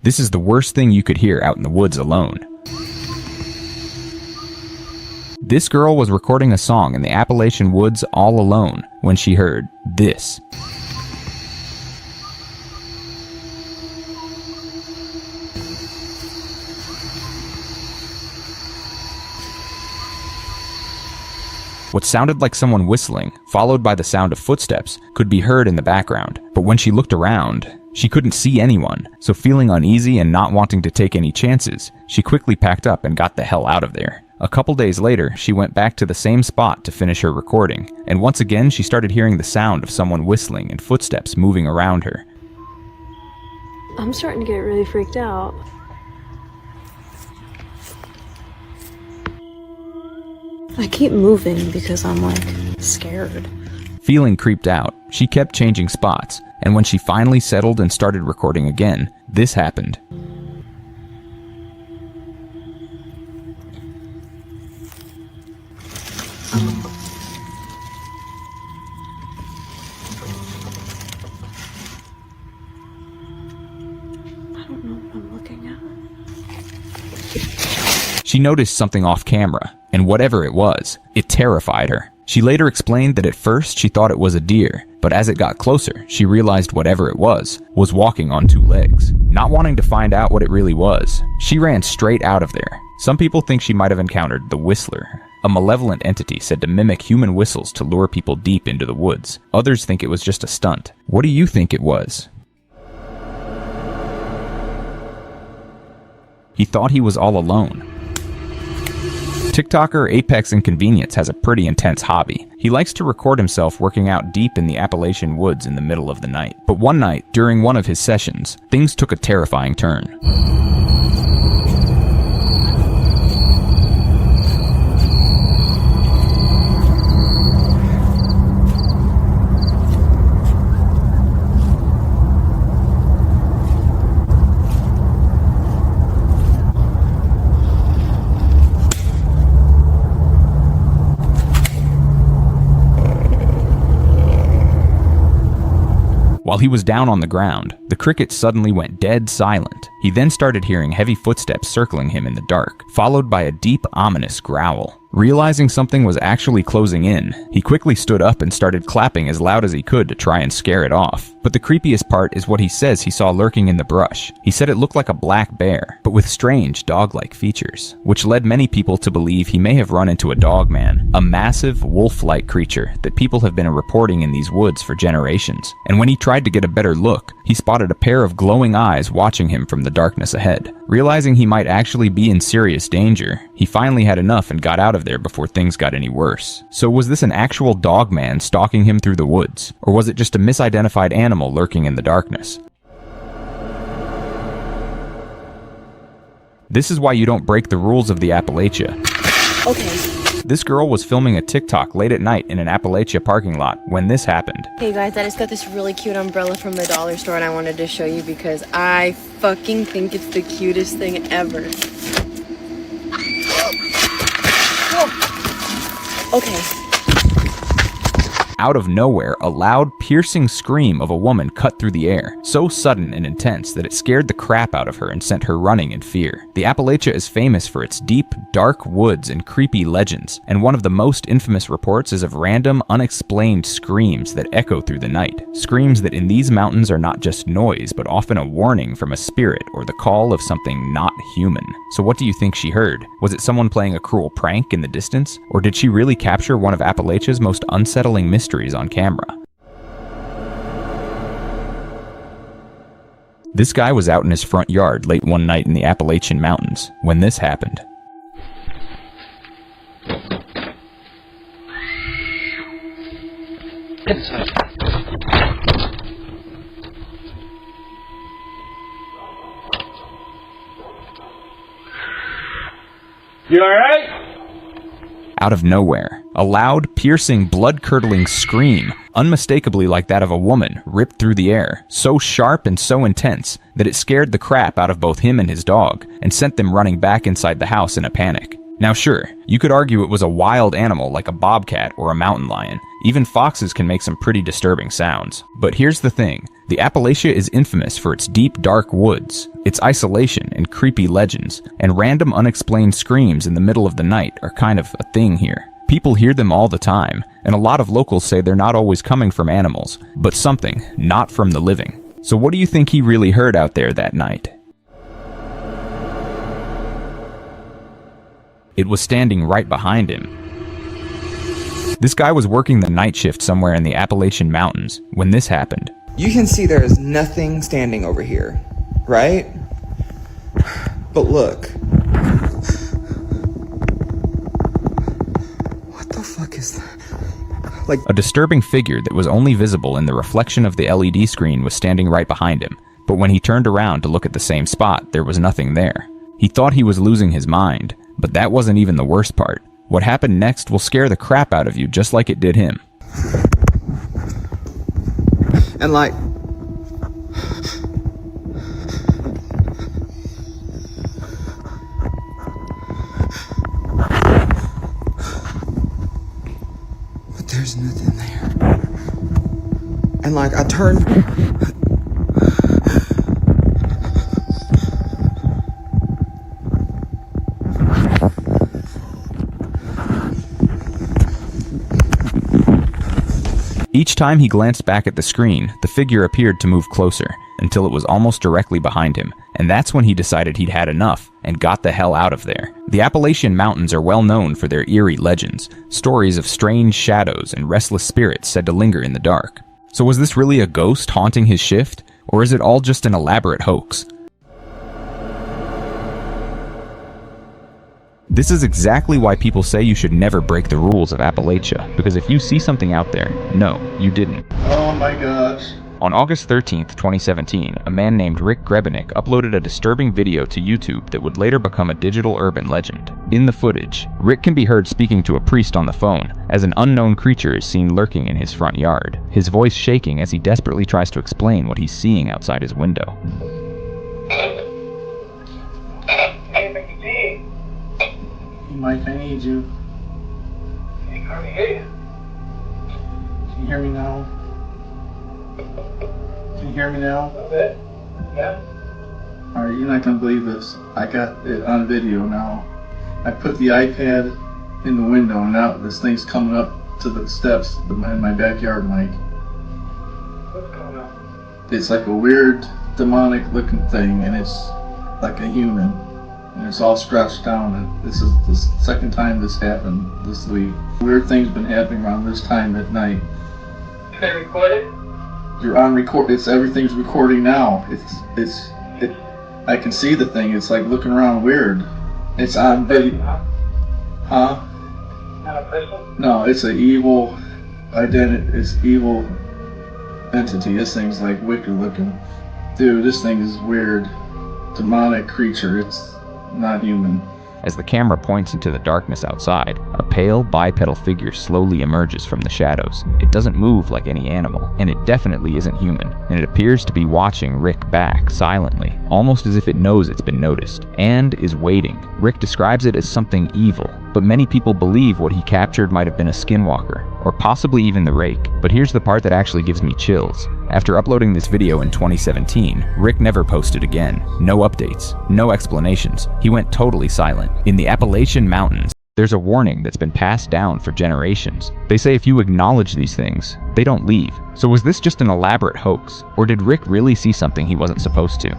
This is the worst thing you could hear out in the woods alone. This girl was recording a song in the Appalachian woods all alone when she heard this. What sounded like someone whistling, followed by the sound of footsteps, could be heard in the background. But when she looked around, she couldn't see anyone, so feeling uneasy and not wanting to take any chances, she quickly packed up and got the hell out of there. A couple days later, she went back to the same spot to finish her recording, and once again she started hearing the sound of someone whistling and footsteps moving around her. I'm starting to get really freaked out. I keep moving because I'm scared. Feeling creeped out, she kept changing spots, and when she finally settled and started recording again, this happened. I don't know what I'm looking at. She noticed something off camera, and whatever it was, it terrified her. She later explained that at first she thought it was a deer, but as it got closer, she realized whatever it was walking on two legs. Not wanting to find out what it really was, she ran straight out of there. Some people think she might have encountered the Whistler, a malevolent entity said to mimic human whistles to lure people deep into the woods. Others think it was just a stunt. What do you think it was? He thought he was all alone. TikToker Apex Inconvenience has a pretty intense hobby. He likes to record himself working out deep in the Appalachian woods in the middle of the night. But one night, during one of his sessions, things took a terrifying turn. While he was down on the ground, the cricket suddenly went dead silent. He then started hearing heavy footsteps circling him in the dark, followed by a deep, ominous growl. Realizing something was actually closing in, he quickly stood up and started clapping as loud as he could to try and scare it off. But the creepiest part is what he says he saw lurking in the brush. He said it looked like a black bear, but with strange dog-like features, which led many people to believe he may have run into a dogman, a massive wolf-like creature that people have been reporting in these woods for generations. And when he tried to get a better look, he spotted a pair of glowing eyes watching him from the darkness ahead. Realizing he might actually be in serious danger, he finally had enough and got out of there before things got any worse. So was this an actual dogman stalking him through the woods? Or was it just a misidentified animal lurking in the darkness? This is why you don't break the rules of the Appalachia. Okay. This girl was filming a TikTok late at night in an Appalachia parking lot when this happened. Hey guys, I just got this really cute umbrella from the dollar store and I wanted to show you because I fucking think it's the cutest thing ever. Okay. Out of nowhere, a loud, piercing scream of a woman cut through the air, so sudden and intense that it scared the crap out of her and sent her running in fear. The Appalachia is famous for its deep, dark woods and creepy legends, and one of the most infamous reports is of random, unexplained screams that echo through the night. Screams that in these mountains are not just noise, but often a warning from a spirit or the call of something not human. So what do you think she heard? Was it someone playing a cruel prank in the distance? Or did she really capture one of Appalachia's most unsettling mysteries on camera? This guy was out in his front yard late one night in the Appalachian Mountains when this happened. You alright? Out of nowhere, a loud, piercing, blood-curdling scream, unmistakably like that of a woman, ripped through the air, so sharp and so intense that it scared the crap out of both him and his dog, and sent them running back inside the house in a panic. Now sure, you could argue it was a wild animal like a bobcat or a mountain lion. Even foxes can make some pretty disturbing sounds. But here's the thing, the Appalachia is infamous for its deep, dark woods, its isolation and creepy legends, and random unexplained screams in the middle of the night are kind of a thing here. People hear them all the time, and a lot of locals say they're not always coming from animals, but something, not from the living. So what do you think he really heard out there that night? It was standing right behind him. This guy was working the night shift somewhere in the Appalachian Mountains when this happened. You can see there is nothing standing over here, right? But look. What the fuck is that? Like, a disturbing figure that was only visible in the reflection of the LED screen was standing right behind him, but when he turned around to look at the same spot, there was nothing there. He thought he was losing his mind, but that wasn't even the worst part. What happened next will scare the crap out of you just like it did him. and like, but there's nothing there. And like, I turned. Each time he glanced back at the screen, the figure appeared to move closer, until it was almost directly behind him, and that's when he decided he'd had enough, and got the hell out of there. The Appalachian Mountains are well known for their eerie legends, stories of strange shadows and restless spirits said to linger in the dark. So was this really a ghost haunting his shift, or is it all just an elaborate hoax? This is exactly why people say you should never break the rules of Appalachia, because if you see something out there, no, you didn't. Oh my gosh. On August 13th, 2017, a man named Rick Grebenik uploaded a disturbing video to YouTube that would later become a digital urban legend. In the footage, Rick can be heard speaking to a priest on the phone, as an unknown creature is seen lurking in his front yard, his voice shaking as he desperately tries to explain what he's seeing outside his window. Mike, I need you. Can you hear me now? Can you hear me now? A bit. Yeah. Alright, you're not gonna believe this. I got it on video now. I put the iPad in the window and now this thing's coming up to the steps in my backyard, Mike. What's coming up? It's like a weird demonic looking thing and it's like a human. And it's all scratched down, and this is the second time this happened this week. Weird things been happening around this time at night. Is they recorded? You're on record. Everything's recording now. I can see the thing. It's like looking around weird. It's on video. Huh? Not a person? No, it's an evil identity. It's evil entity. This thing's like wicked looking. Dude, this thing is weird. Demonic creature. It's not human. As the camera points into the darkness outside, a pale, bipedal figure slowly emerges from the shadows. It doesn't move like any animal, and it definitely isn't human, and it appears to be watching Rick back silently, almost as if it knows it's been noticed, and is waiting. Rick describes it as something evil, but many people believe what he captured might have been a skinwalker, or possibly even the rake. But here's the part that actually gives me chills. After uploading this video in 2017, Rick never posted again. No updates, no explanations. He went totally silent. In the Appalachian Mountains, there's a warning that's been passed down for generations. They say if you acknowledge these things, they don't leave. So was this just an elaborate hoax, or did Rick really see something he wasn't supposed to?